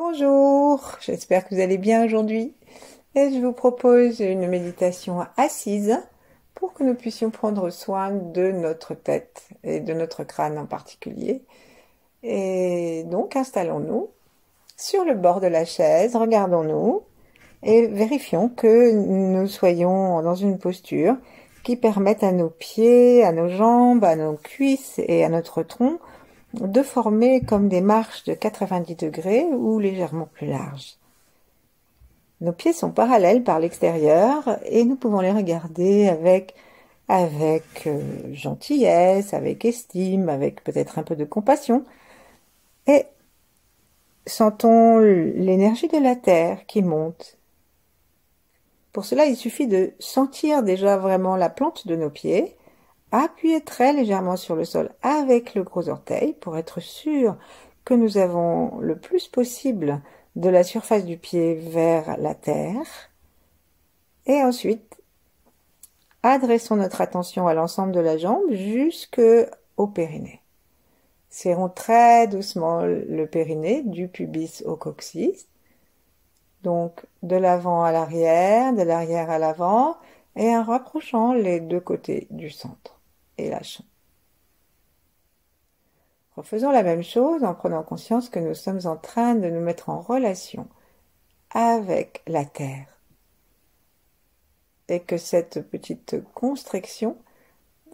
Bonjour, j'espère que vous allez bien aujourd'hui et je vous propose une méditation assise pour que nous puissions prendre soin de notre tête et de notre crâne en particulier. Et donc installons-nous sur le bord de la chaise, regardons-nous et vérifions que nous soyons dans une posture qui permette à nos pieds, à nos jambes, à nos cuisses et à notre tronc de former comme des marches de 90 degrés ou légèrement plus larges. Nos pieds sont parallèles par l'extérieur et nous pouvons les regarder avec gentillesse, avec estime, avec peut-être un peu de compassion. Et sentons l'énergie de la terre qui monte. Pour cela, il suffit de sentir déjà vraiment la plante de nos pieds, appuyer très légèrement sur le sol avec le gros orteil pour être sûr que nous avons le plus possible de la surface du pied vers la terre. Et ensuite, adressons notre attention à l'ensemble de la jambe jusqu'au périnée. Serrons très doucement le périnée du pubis au coccyx. Donc de l'avant à l'arrière, de l'arrière à l'avant, et en rapprochant les deux côtés du centre. Et lâchons. Refaisons la même chose en prenant conscience que nous sommes en train de nous mettre en relation avec la terre. Et que cette petite constriction,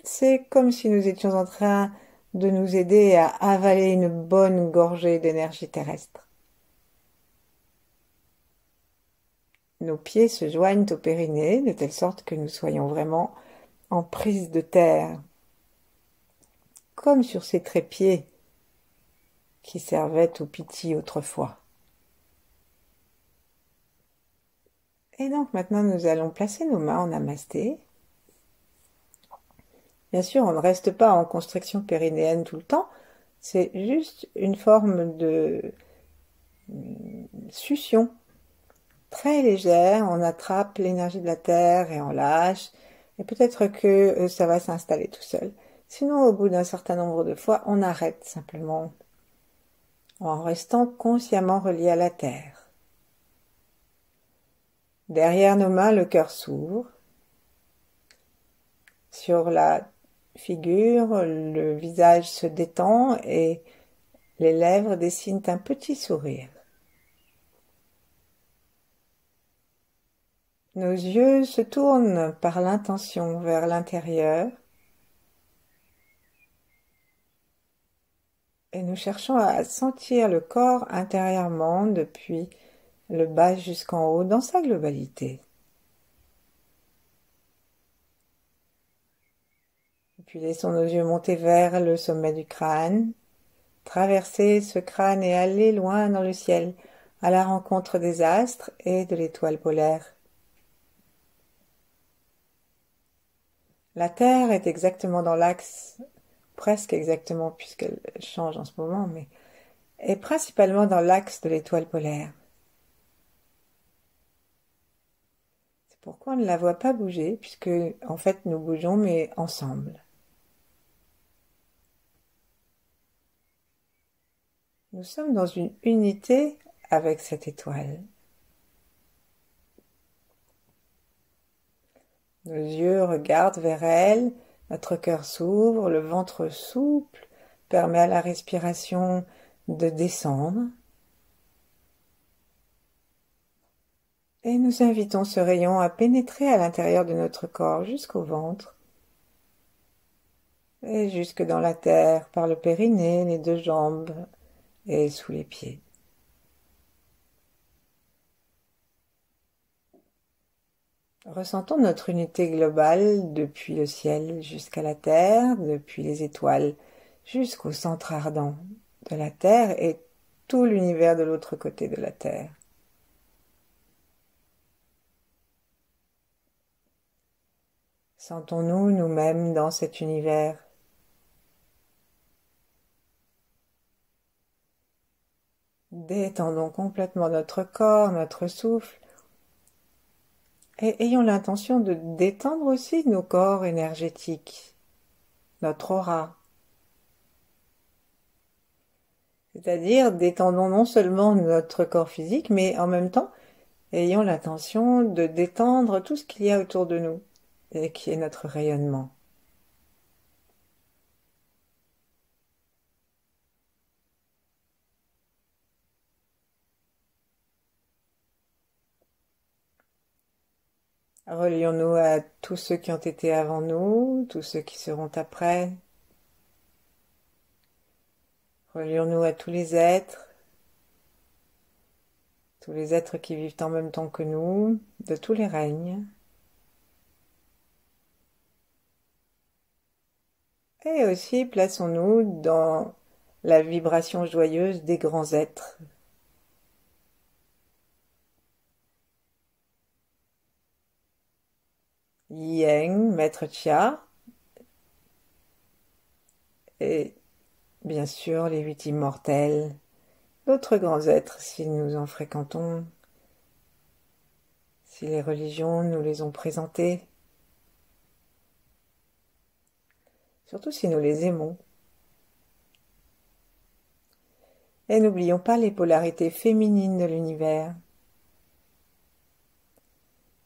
c'est comme si nous étions en train de nous aider à avaler une bonne gorgée d'énergie terrestre. Nos pieds se joignent au périnée de telle sorte que nous soyons vraiment en prise de terre, comme sur ces trépieds qui servaient au pythie autrefois. Et donc maintenant nous allons placer nos mains en namasté. Bien sûr, on ne reste pas en constriction périnéenne tout le temps, c'est juste une forme de succion très légère, on attrape l'énergie de la terre et on lâche, et peut-être que ça va s'installer tout seul. Sinon, au bout d'un certain nombre de fois, on arrête simplement en restant consciemment relié à la terre. Derrière nos mains, le cœur s'ouvre. Sur la figure, le visage se détend et les lèvres dessinent un petit sourire. Nos yeux se tournent par l'intention vers l'intérieur et nous cherchons à sentir le corps intérieurement depuis le bas jusqu'en haut dans sa globalité. Et puis laissons nos yeux monter vers le sommet du crâne, traverser ce crâne et aller loin dans le ciel à la rencontre des astres et de l'étoile polaire. La Terre est exactement dans l'axe, presque exactement puisqu'elle change en ce moment, mais est principalement dans l'axe de l'étoile polaire. C'est pourquoi on ne la voit pas bouger, puisque en fait nous bougeons mais ensemble. Nous sommes dans une unité avec cette étoile. Nos yeux regardent vers elle, notre cœur s'ouvre, le ventre souple permet à la respiration de descendre. Et nous invitons ce rayon à pénétrer à l'intérieur de notre corps jusqu'au ventre et jusque dans la terre par le périnée, les deux jambes et sous les pieds. Ressentons notre unité globale depuis le ciel jusqu'à la terre, depuis les étoiles jusqu'au centre ardent de la terre et tout l'univers de l'autre côté de la terre. Sentons-nous nous-mêmes dans cet univers. Détendons complètement notre corps, notre souffle, et ayons l'intention de détendre aussi nos corps énergétiques, notre aura. C'est-à-dire détendons non seulement notre corps physique, mais en même temps, ayons l'intention de détendre tout ce qu'il y a autour de nous, et qui est notre rayonnement. Relions-nous à tous ceux qui ont été avant nous, tous ceux qui seront après. Relions-nous à tous les êtres qui vivent en même temps que nous, de tous les règnes. Et aussi plaçons-nous dans la vibration joyeuse des grands êtres. Yang, Maître Chia, et bien sûr les 8 immortels, d'autres grands êtres si nous en fréquentons, si les religions nous les ont présentés, surtout si nous les aimons. Et n'oublions pas les polarités féminines de l'univers,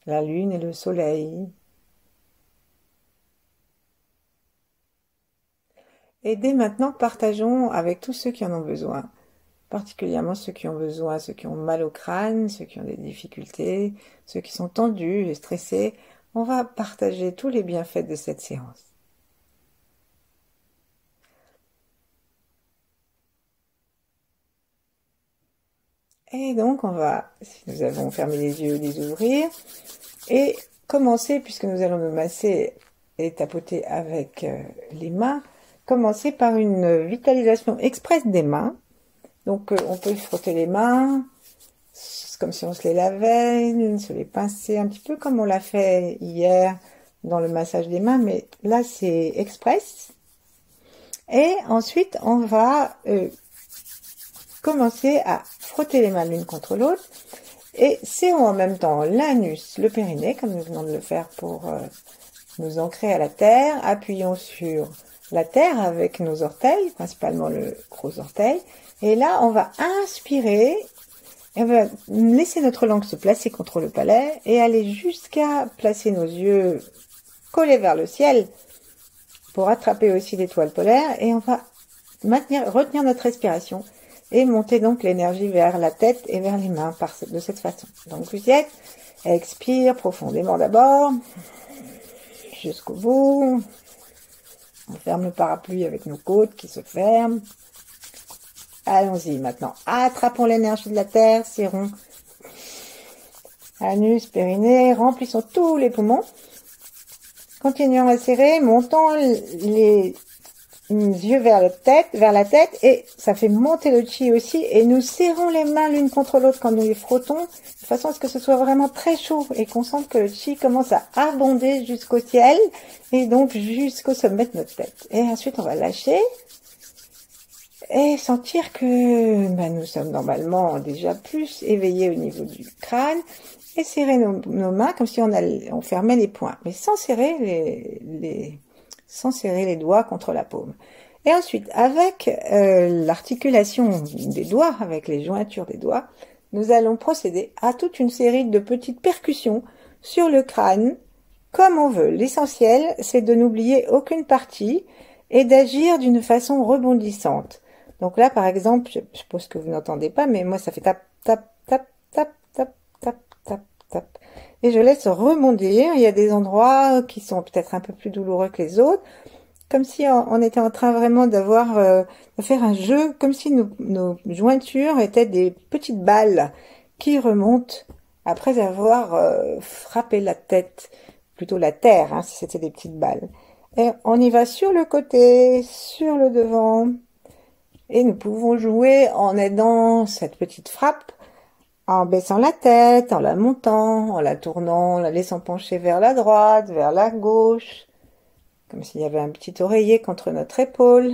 la lune et le soleil. Et dès maintenant, partageons avec tous ceux qui en ont besoin, particulièrement ceux qui ont besoin, ceux qui ont mal au crâne, ceux qui ont des difficultés, ceux qui sont tendus et stressés. On va partager tous les bienfaits de cette séance. Et donc on va, si nous avons fermé les yeux, les ouvrir et commencer, puisque nous allons nous masser et tapoter avec les mains, commencer par une vitalisation express des mains. Donc on peut frotter les mains comme si on se les lavait, se les pincer un petit peu comme on l'a fait hier dans le massage des mains, mais là c'est express. Et ensuite on va commencer à frotter les mains l'une contre l'autre et serrons en même temps l'anus, le périnée, comme nous venons de le faire pour nous ancrer à la terre. Appuyons sur la terre avec nos orteils, principalement le gros orteil. Et là, on va inspirer, et on va laisser notre langue se placer contre le palais et aller jusqu'à placer nos yeux collés vers le ciel pour attraper aussi l'étoile polaire. Et on va retenir notre respiration et monter donc l'énergie vers la tête et vers les mains de cette façon. Donc vous y êtes, expire profondément d'abord, jusqu'au bout. On ferme le parapluie avec nos côtes qui se ferment. Allons-y maintenant. Attrapons l'énergie de la terre, serrons anus, périnée, remplissons tous les poumons. Continuons à serrer, montons les yeux vers la tête et ça fait monter le chi aussi et nous serrons les mains l'une contre l'autre quand nous les frottons de façon à ce que ce soit vraiment très chaud et qu'on sente que le chi commence à abonder jusqu'au ciel et donc jusqu'au sommet de notre tête. Et ensuite on va lâcher et sentir que nous sommes normalement déjà plus éveillés au niveau du crâne et serrer nos mains comme si on fermait les poings, mais sans serrer les doigts contre la paume. Et ensuite, avec l'articulation des doigts, avec les jointures des doigts, nous allons procéder à toute une série de petites percussions sur le crâne, comme on veut. L'essentiel, c'est de n'oublier aucune partie et d'agir d'une façon rebondissante. Donc là, par exemple, je suppose que vous n'entendez pas, mais moi, ça fait tap, tap, tap, tap, tap, tap, tap, tap. Et je laisse rebondir. Il y a des endroits qui sont peut-être un peu plus douloureux que les autres, comme si on était en train vraiment de faire un jeu, comme si nos jointures étaient des petites balles qui remontent après avoir frappé la tête, plutôt la terre, si c'était des petites balles. Et on y va sur le côté, sur le devant, et nous pouvons jouer en aidant cette petite frappe, en baissant la tête, en la montant, en la tournant, en la laissant pencher vers la droite, vers la gauche, comme s'il y avait un petit oreiller contre notre épaule.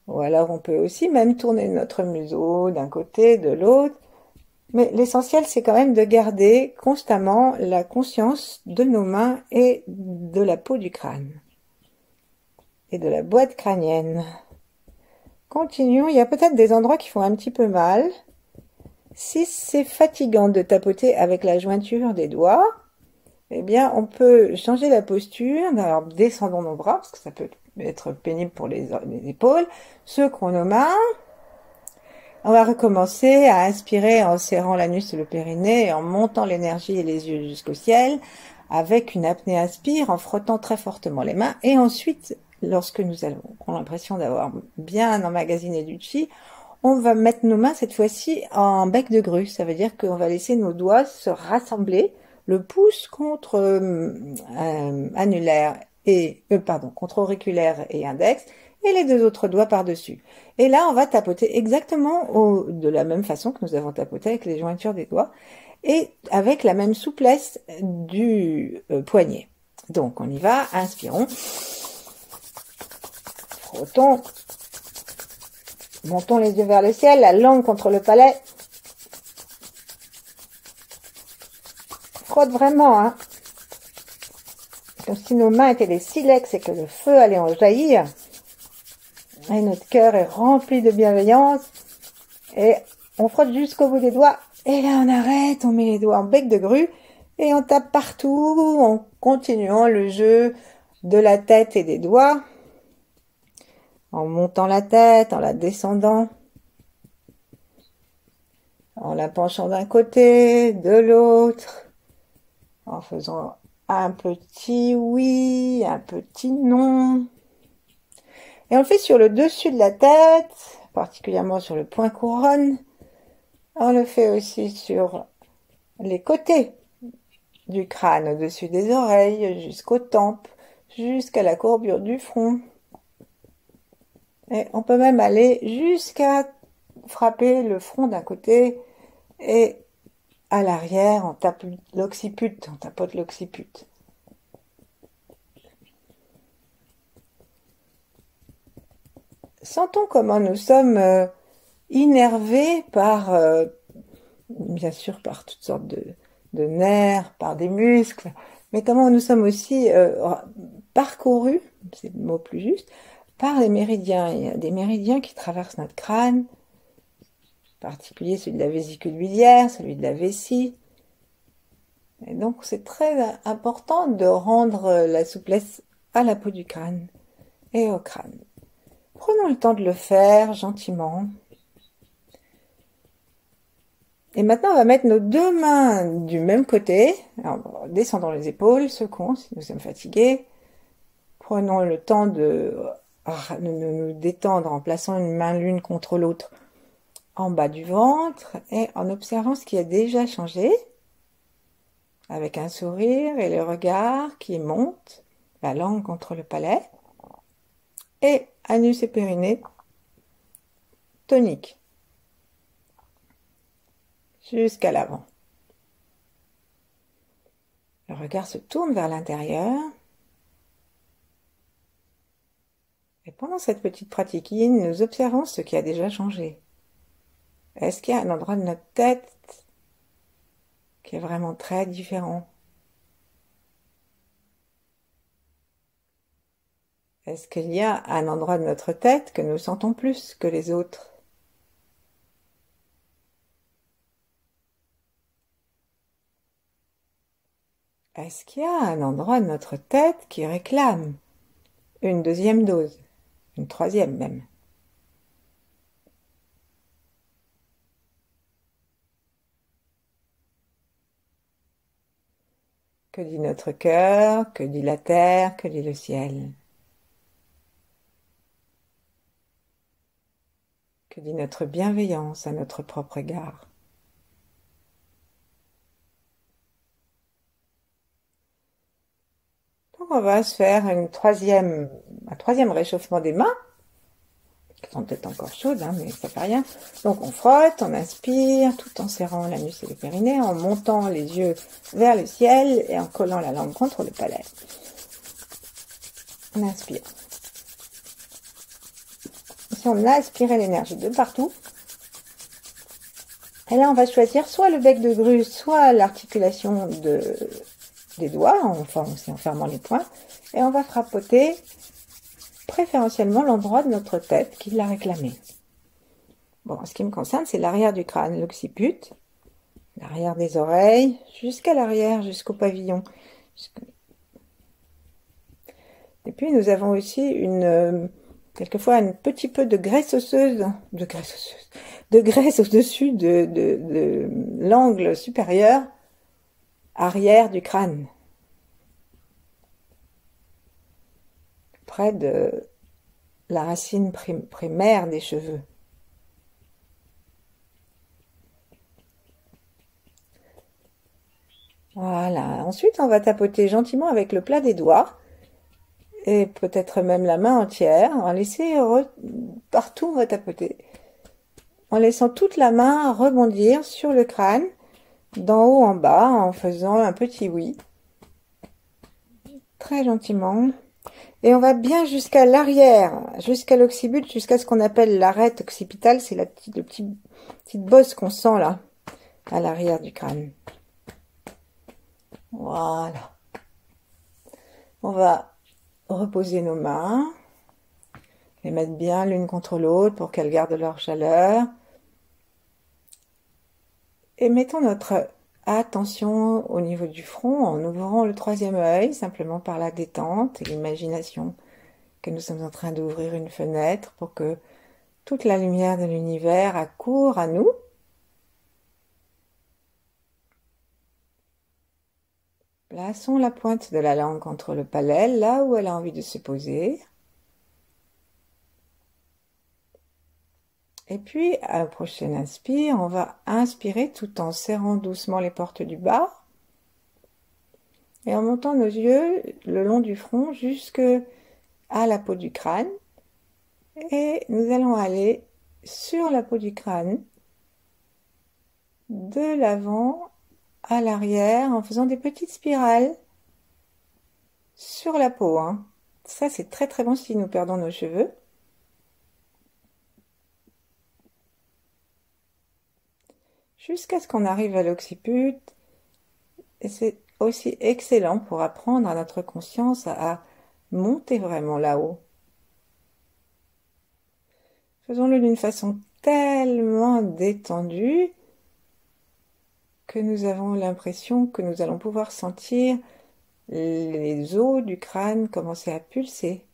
Ou alors on peut aussi même tourner notre museau d'un côté, de l'autre. Mais l'essentiel, c'est quand même de garder constamment la conscience de nos mains et de la peau du crâne. Et de la boîte crânienne. continuons. Il y a peut-être des endroits qui font un petit peu mal. Si c'est fatigant de tapoter avec la jointure des doigts, eh bien, on peut changer la posture. Alors, descendons nos bras, parce que ça peut être pénible pour les épaules. Secouons nos mains. On va recommencer à inspirer en serrant l'anus et le périnée et en montant l'énergie et les yeux jusqu'au ciel avec une apnée inspire en frottant très fortement les mains. Et ensuite, lorsque nous avons l'impression d'avoir bien emmagasiné du chi, on va mettre nos mains cette fois-ci en bec de grue. Ça veut dire qu'on va laisser nos doigts se rassembler, le pouce contre annulaire et contre auriculaire et index, et les deux autres doigts par-dessus. Et là, on va tapoter exactement de la même façon que nous avons tapoté avec les jointures des doigts et avec la même souplesse du poignet. Donc, on y va. Inspirons. Frottons. Montons les yeux vers le ciel, la langue contre le palais. Frotte vraiment, hein. Comme si nos mains étaient des silex et que le feu allait en jaillir. Et notre cœur est rempli de bienveillance. Et on frotte jusqu'au bout des doigts. Et là, on arrête, on met les doigts en bec de grue. Et on tape partout en continuant le jeu de la tête et des doigts. En montant la tête, en la descendant. En la penchant d'un côté, de l'autre. En faisant un petit oui, un petit non. Et on le fait sur le dessus de la tête, particulièrement sur le point couronne. On le fait aussi sur les côtés du crâne, au-dessus des oreilles, jusqu'aux tempes, jusqu'à la courbure du front. Et on peut même aller jusqu'à frapper le front d'un côté et à l'arrière, on tape l'occiput, on tapote l'occiput. Sentons comment nous sommes innervés par, bien sûr, par toutes sortes de nerfs, par des muscles, mais comment nous sommes aussi parcourus, c'est le mot plus juste, par les méridiens. Il y a des méridiens qui traversent notre crâne, en particulier celui de la vésicule biliaire, celui de la vessie. Et donc, c'est très important de rendre la souplesse à la peau du crâne et au crâne. Prenons le temps de le faire gentiment. Et maintenant, on va mettre nos deux mains du même côté. Alors, descendons les épaules, secouons si nous sommes fatigués. Prenons le temps de nous détendre en plaçant une main l'une contre l'autre en bas du ventre et en observant ce qui a déjà changé. Avec un sourire et le regard qui monte, la langue contre le palais. Et anus et périnée tonique jusqu'à l'avant. Le regard se tourne vers l'intérieur. Et pendant cette petite pratique yin, nous observons ce qui a déjà changé. Est-ce qu'il y a un endroit de notre tête qui est vraiment très différent? Est-ce qu'il y a un endroit de notre tête que nous sentons plus que les autres? Est-ce qu'il y a un endroit de notre tête qui réclame une deuxième dose, une troisième même? Que dit notre cœur? Que dit la terre? Que dit le ciel? Que dit notre bienveillance à notre propre égard? Donc on va se faire un troisième réchauffement des mains, qui sont peut-être encore chaudes, hein, mais ça fait rien. Donc on frotte, on inspire, tout en serrant l'anus et le périnée, en montant les yeux vers le ciel et en collant la langue contre le palais. On inspire. Si on a aspiré l'énergie de partout, et là on va choisir soit le bec de grue, soit l'articulation des doigts, enfin aussi en fermant les poings, et on va frappoter préférentiellement l'endroit de notre tête qui l'a réclamé. Bon, en ce qui me concerne, c'est l'arrière du crâne, l'occiput, l'arrière des oreilles, jusqu'à l'arrière, jusqu'au pavillon. Et puis nous avons aussi quelquefois un petit peu de graisse osseuse, de graisse au-dessus de l'angle supérieur arrière du crâne, près de la racine primaire des cheveux. Voilà. Ensuite, on va tapoter gentiment avec le plat des doigts et peut-être même la main entière. On va laisser partout, on va tapoter, en laissant toute la main rebondir sur le crâne, d'en haut en bas, en faisant un petit oui, très gentiment. Et on va bien jusqu'à l'arrière, jusqu'à l'occiput, jusqu'à ce qu'on appelle l'arête occipitale. C'est la petite bosse qu'on sent là, à l'arrière du crâne. Voilà. On va reposer nos mains, les mettre bien l'une contre l'autre pour qu'elles gardent leur chaleur. Et mettons notre attention au niveau du front en ouvrant le troisième œil, simplement par la détente et l'imagination que nous sommes en train d'ouvrir une fenêtre pour que toute la lumière de l'univers accourt à nous. Plaçons la pointe de la langue contre le palais, là où elle a envie de se poser. Et puis, à la prochaine inspire, on va inspirer tout en serrant doucement les portes du bas et en montant nos yeux le long du front jusque à la peau du crâne. Et nous allons aller sur la peau du crâne, de l'avant à l'arrière, en faisant des petites spirales sur la peau. Ça, c'est très très bon si nous perdons nos cheveux. Jusqu'à ce qu'on arrive à l'occiput. Et c'est aussi excellent pour apprendre à notre conscience à monter vraiment là-haut. Faisons-le d'une façon tellement détendue que nous avons l'impression que nous allons pouvoir sentir les os du crâne commencer à pulser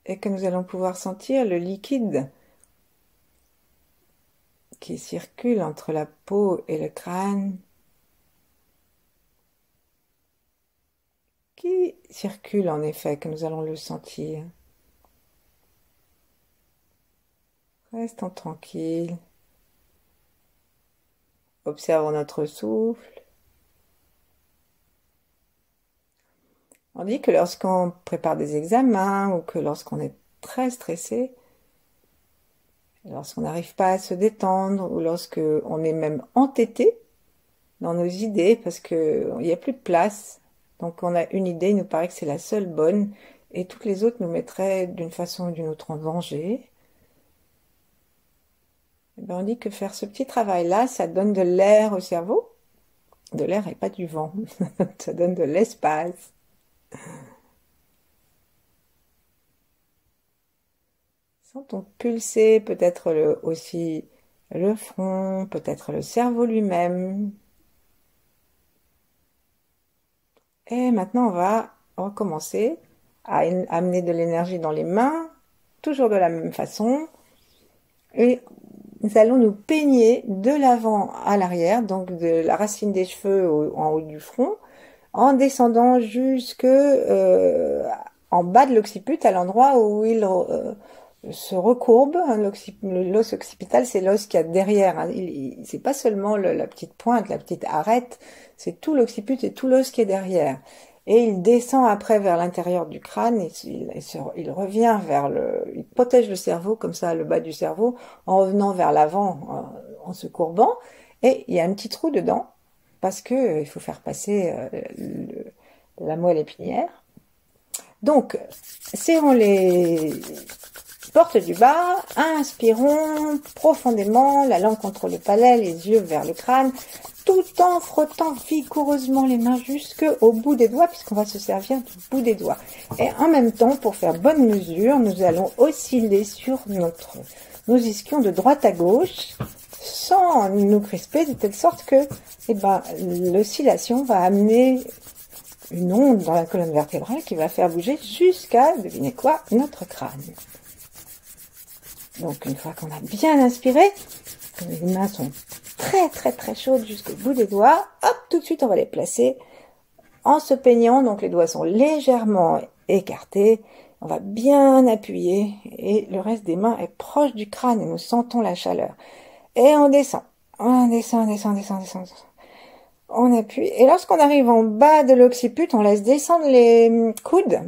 et que nous allons pouvoir sentir le liquide qui circule entre la peau et le crâne, qui circule en effet, que nous allons le sentir. Restons tranquilles. Observons notre souffle. On dit que lorsqu'on prépare des examens ou que lorsqu'on est très stressé, lorsqu'on n'arrive pas à se détendre ou lorsqu'on est même entêté dans nos idées parce qu'il n'y a plus de place, donc on a une idée, il nous paraît que c'est la seule bonne et toutes les autres nous mettraient d'une façon ou d'une autre en danger. Et bien on dit que faire ce petit travail-là, ça donne de l'air au cerveau, de l'air et pas du vent, ça donne de l'espace. Sentons pulser peut-être aussi le front, peut-être le cerveau lui-même. Et maintenant, on va recommencer à amener de l'énergie dans les mains, toujours de la même façon. Et nous allons nous peigner de l'avant à l'arrière, donc de la racine des cheveux en haut du front, en descendant jusque en bas de l'occiput, à l'endroit où il se recourbe. L'os occipital, c'est l'os qu'il y a derrière. C'est pas seulement la petite pointe, la petite arête, c'est tout l'occiput et tout l'os qui est derrière. Et il descend après vers l'intérieur du crâne et il revient il protège le cerveau, comme ça, le bas du cerveau, en revenant vers l'avant, en se courbant. Et il y a un petit trou dedans, parce que il faut faire passer la moelle épinière. Donc, serrons Porte du bas, inspirons profondément, la langue contre le palais, les yeux vers le crâne, tout en frottant vigoureusement les mains jusqu'au bout des doigts, puisqu'on va se servir du bout des doigts. Et en même temps, pour faire bonne mesure, nous allons osciller sur nos ischions de droite à gauche, sans nous crisper, de telle sorte que l'oscillation va amener une onde dans la colonne vertébrale qui va faire bouger jusqu'à, devinez quoi, notre crâne. Donc une fois qu'on a bien inspiré, que les mains sont très très très chaudes jusqu'au bout des doigts, hop, tout de suite on va les placer en se peignant, donc les doigts sont légèrement écartés, on va bien appuyer et le reste des mains est proche du crâne et nous sentons la chaleur. Et on descend, on descend, descend, descend, descend, descend. On appuie et lorsqu'on arrive en bas de l'occiput, on laisse descendre les coudes.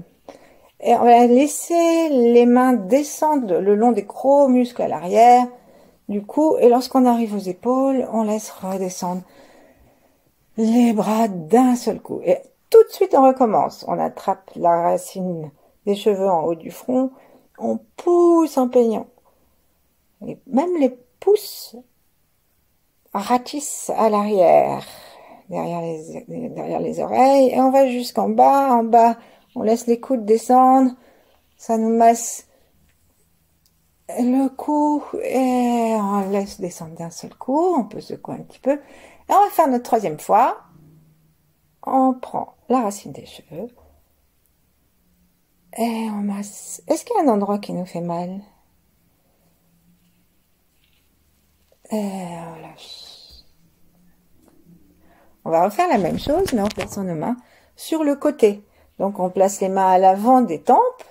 Et on va laisser les mains descendre le long des gros muscles à l'arrière du cou. Et lorsqu'on arrive aux épaules, on laisse redescendre les bras d'un seul coup. Et tout de suite, on recommence. On attrape la racine des cheveux en haut du front. On pousse en peignant. Et même les pouces ratissent à l'arrière, derrière les oreilles. Et on va jusqu'en bas. En bas, on laisse les coudes descendre. Ça nous masse le cou et on laisse descendre d'un seul coup. On peut secouer un petit peu. Et on va faire notre troisième fois. On prend la racine des cheveux et on masse. Est-ce qu'il y a un endroit qui nous fait mal? Et on lâche. On va refaire la même chose, mais en plaçant nos mains sur le côté. Donc on place les mains à l'avant des tempes.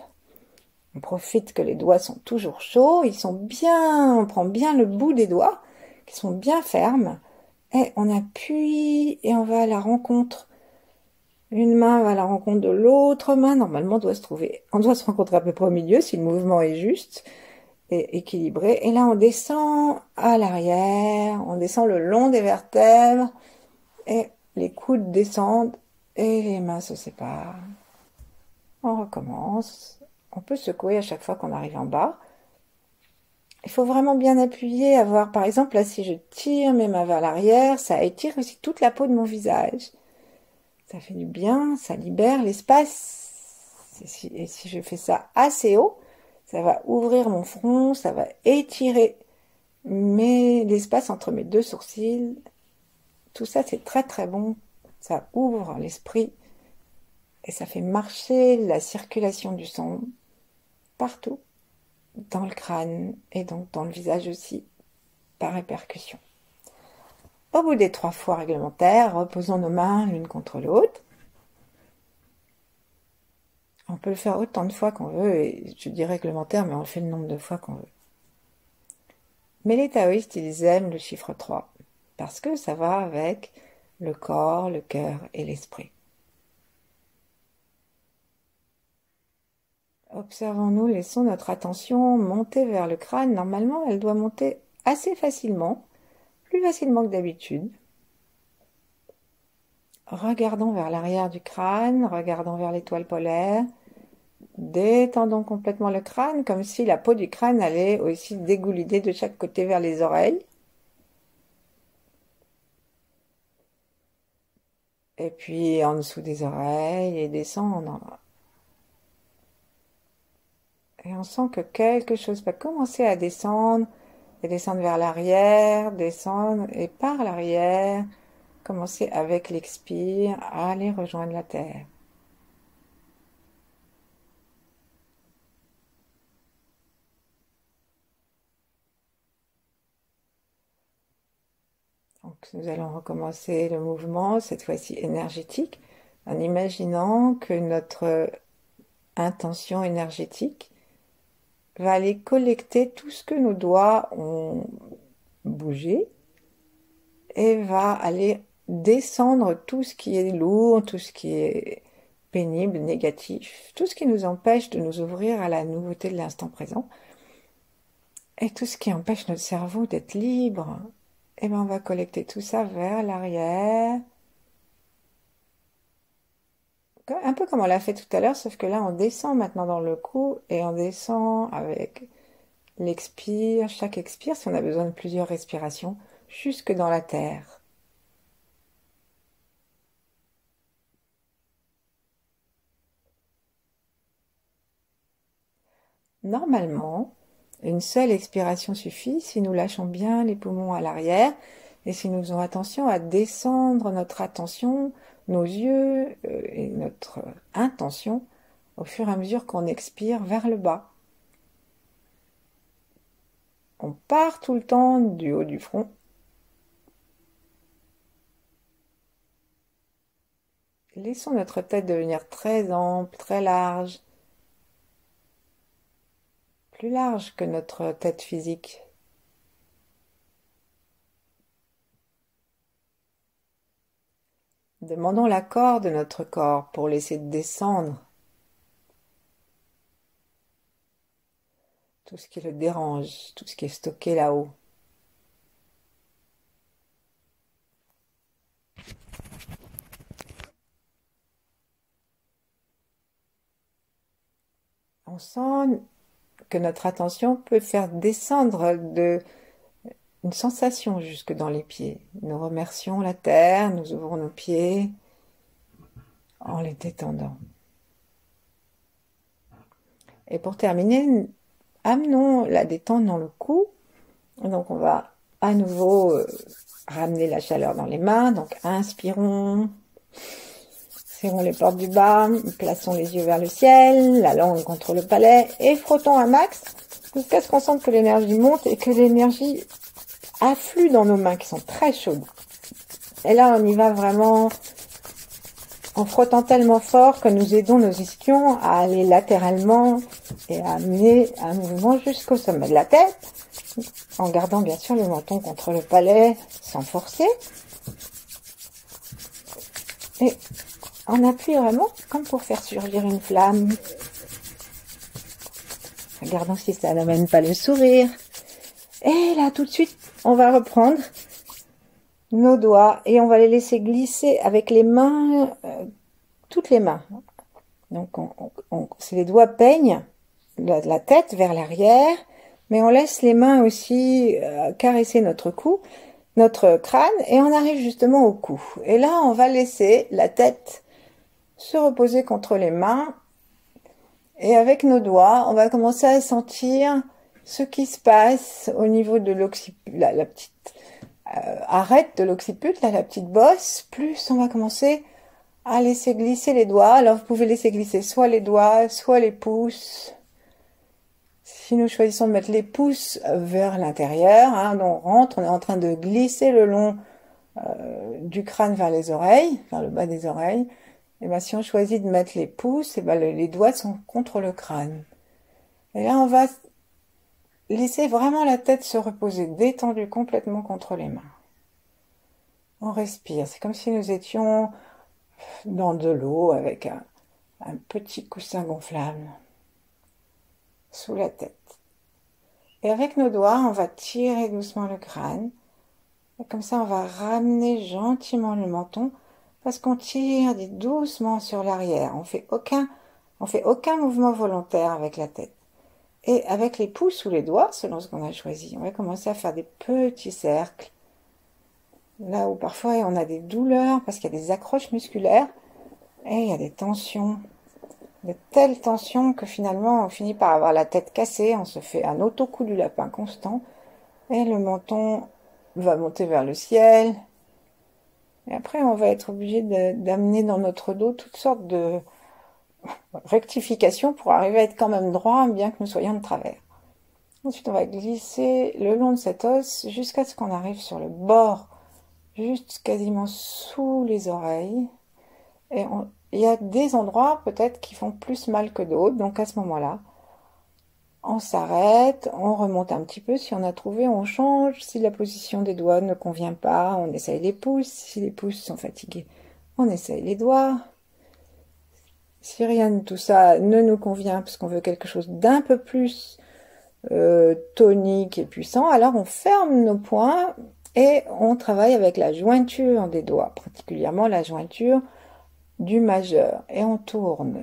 On profite que les doigts sont toujours chauds, ils sont bien, on prend bien le bout des doigts, qui sont bien fermes, et on appuie et on va à la rencontre. Une main va à la rencontre de l'autre main, normalement on doit se rencontrer à peu près au milieu si le mouvement est juste et équilibré. Et là on descend à l'arrière, on descend le long des vertèbres, et les coudes descendent et les mains se séparent. On recommence. On peut secouer à chaque fois qu'on arrive en bas. Il faut vraiment bien appuyer, avoir, par exemple, là, si je tire mes mains vers l'arrière, ça étire aussi toute la peau de mon visage. Ça fait du bien, ça libère l'espace. Et si je fais ça assez haut, ça va ouvrir mon front, ça va étirer l'espace entre mes deux sourcils. Tout ça, c'est très très bon. Ça ouvre l'esprit et ça fait marcher la circulation du sang partout, dans le crâne et donc dans le visage aussi, par répercussion. Au bout des 3 fois réglementaires, reposons nos mains l'une contre l'autre. On peut le faire autant de fois qu'on veut, et je dis réglementaire, mais on le fait le nombre de fois qu'on veut. Mais les taoïstes, ils aiment le chiffre 3, parce que ça va avec le corps, le cœur et l'esprit. Observons-nous, laissons notre attention monter vers le crâne. Normalement, elle doit monter assez facilement, plus facilement que d'habitude. Regardons vers l'arrière du crâne, regardons vers l'étoile polaire. Détendons complètement le crâne, comme si la peau du crâne allait aussi dégouliner de chaque côté vers les oreilles. Et puis en dessous des oreilles et descendre. Et on sent que quelque chose va commencer à descendre, et descendre vers l'arrière, descendre, et par l'arrière, commencer avec l'expire à aller rejoindre la terre. Donc nous allons recommencer le mouvement, cette fois-ci énergétique, en imaginant que notre intention énergétique va aller collecter tout ce que nos doigts ont bougé et va aller descendre tout ce qui est lourd, tout ce qui est pénible, négatif, tout ce qui nous empêche de nous ouvrir à la nouveauté de l'instant présent et tout ce qui empêche notre cerveau d'être libre. Et bien on va collecter tout ça vers l'arrière, un peu comme on l'a fait tout à l'heure, sauf que là on descend maintenant dans le cou et on descend avec l'expire, chaque expire, si on a besoin de plusieurs respirations, jusque dans la terre. Normalement, une seule expiration suffit si nous lâchons bien les poumons à l'arrière et si nous faisons attention à descendre notre attention, nos yeux et notre intention au fur et à mesure qu'on expire vers le bas. On part tout le temps du haut du front. Laissons notre tête devenir très ample, très large, plus large que notre tête physique. Demandons l'accord de notre corps pour laisser descendre tout ce qui le dérange, tout ce qui est stocké là-haut. On sent que notre attention peut faire descendre une sensation jusque dans les pieds. Nous remercions la terre, nous ouvrons nos pieds en les détendant. Et pour terminer, amenons la détente dans le cou. Donc on va à nouveau ramener la chaleur dans les mains. Donc inspirons, serrons les portes du bas, plaçons les yeux vers le ciel, la langue contre le palais et frottons un max jusqu'à ce qu'on sente que l'énergie monte et que l'énergie afflue dans nos mains qui sont très chaudes. Et là on y va vraiment en frottant tellement fort que nous aidons nos ischions à aller latéralement et à amener un mouvement jusqu'au sommet de la tête, en gardant bien sûr le menton contre le palais sans forcer. Et on appuie vraiment comme pour faire surgir une flamme. Regardons si ça n'amène pas le sourire. Et là tout de suite, on va reprendre nos doigts et on va les laisser glisser avec les mains, toutes les mains. Donc les doigts peignent la tête vers l'arrière, mais on laisse les mains aussi caresser notre cou, notre crâne, et on arrive justement au cou. Et là, on va laisser la tête se reposer contre les mains, et avec nos doigts, on va commencer à sentir ce qui se passe au niveau de l'occiput, la petite arête de l'occiput, la petite bosse. Plus on va commencer à laisser glisser les doigts. Alors vous pouvez laisser glisser soit les doigts, soit les pouces. Si nous choisissons de mettre les pouces vers l'intérieur, hein, on rentre, on est en train de glisser le long du crâne vers les oreilles, vers le bas des oreilles. Et ben si on choisit de mettre les pouces, et ben les doigts sont contre le crâne. Et là on va laisser vraiment la tête se reposer, détendue complètement contre les mains. On respire, c'est comme si nous étions dans de l'eau avec un petit coussin gonflable sous la tête. Et avec nos doigts, on va tirer doucement le crâne. Et comme ça, on va ramener gentiment le menton parce qu'on tire doucement sur l'arrière. On fait aucun mouvement volontaire avec la tête. Et avec les pouces ou les doigts, selon ce qu'on a choisi, on va commencer à faire des petits cercles. Là où parfois on a des douleurs parce qu'il y a des accroches musculaires et il y a des tensions. De telles tensions que finalement on finit par avoir la tête cassée, on se fait un auto-coup du lapin constant et le menton va monter vers le ciel. Et après on va être obligé d'amener dans notre dos toutes sortes de rectifications pour arriver à être quand même droit bien que nous soyons de travers. Ensuite on va glisser le long de cet os jusqu'à ce qu'on arrive sur le bord, juste quasiment sous les oreilles. Et il y a des endroits peut-être qui font plus mal que d'autres, donc à ce moment-là, on s'arrête, on remonte un petit peu, si on a trouvé, on change, si la position des doigts ne convient pas, on essaye les pouces, si les pouces sont fatigués, on essaye les doigts. Si rien de tout ça ne nous convient, parce qu'on veut quelque chose d'un peu plus tonique et puissant, alors on ferme nos poings et on travaille avec la jointure des doigts, particulièrement la jointure du majeur, et on tourne.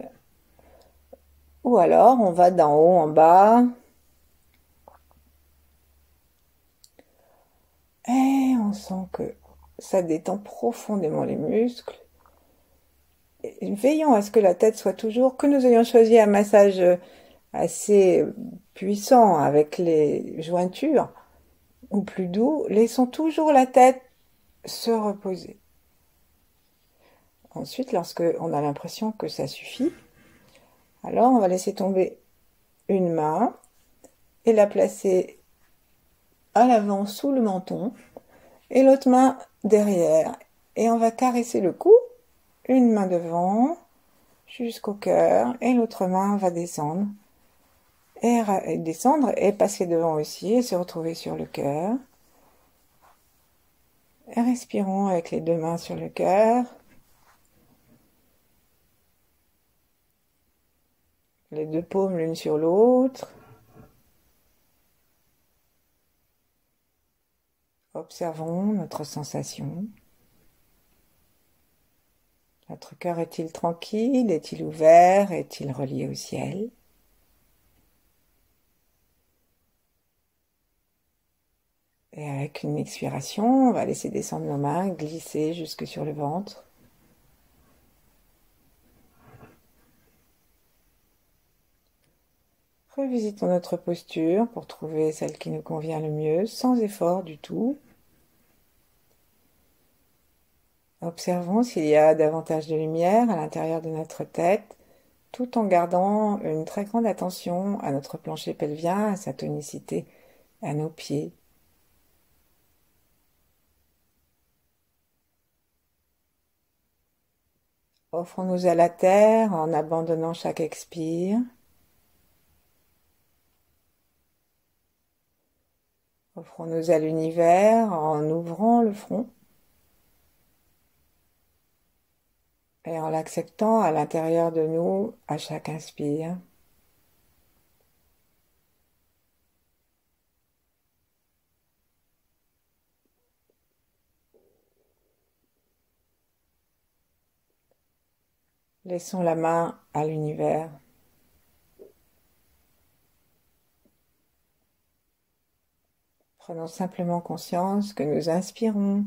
Ou alors on va d'en haut en bas, on sent que ça détend profondément les muscles. Et veillons à ce que la tête soit toujours, que nous ayons choisi un massage assez puissant avec les jointures ou plus doux, laissons toujours la tête se reposer. Ensuite, lorsque on a l'impression que ça suffit, alors on va laisser tomber une main et la placer à l'avant sous le menton et l'autre main derrière. Et on va caresser le cou, une main devant jusqu'au cœur et l'autre main va descendre et passer devant aussi et se retrouver sur le cœur. Et respirons avec les deux mains sur le cœur. Les deux paumes l'une sur l'autre. Observons notre sensation. Notre cœur est-il tranquille? Est-il ouvert? Est-il relié au ciel? Et avec une expiration, on va laisser descendre nos mains, glisser jusque sur le ventre. Revisitons notre posture pour trouver celle qui nous convient le mieux, sans effort du tout. Observons s'il y a davantage de lumière à l'intérieur de notre tête, tout en gardant une très grande attention à notre plancher pelvien, à sa tonicité, à nos pieds. Offrons-nous à la terre en abandonnant chaque expire. Offrons-nous à l'univers en ouvrant le front et en l'acceptant à l'intérieur de nous à chaque inspire. Laissons la main à l'univers. Prenons simplement conscience que nous inspirons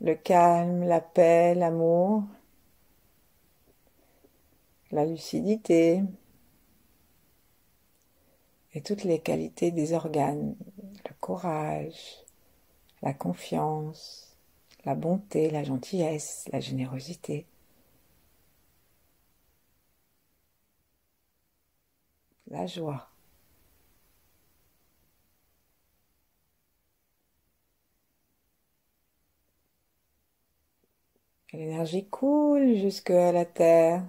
le calme, la paix, l'amour, la lucidité et toutes les qualités des organes, le courage, la confiance, la bonté, la gentillesse, la générosité. La joie. Et l'énergie coule jusqu'à la terre.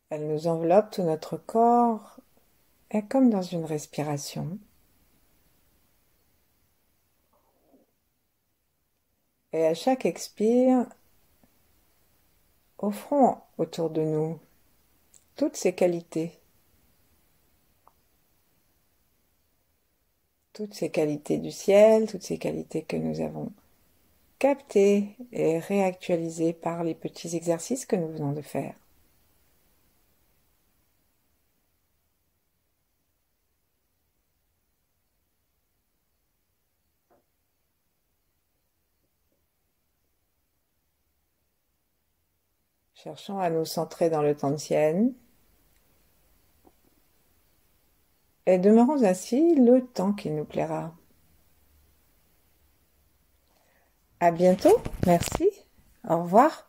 Elle nous enveloppe tout notre corps, et comme dans une respiration. Et à chaque expire, offrons autour de nous toutes ces qualités. Toutes ces qualités du ciel, toutes ces qualités que nous avons captées et réactualisées par les petits exercices que nous venons de faire. Cherchons à nous centrer dans le Tantian et demeurons ainsi le temps qu'il nous plaira. À bientôt, merci, au revoir.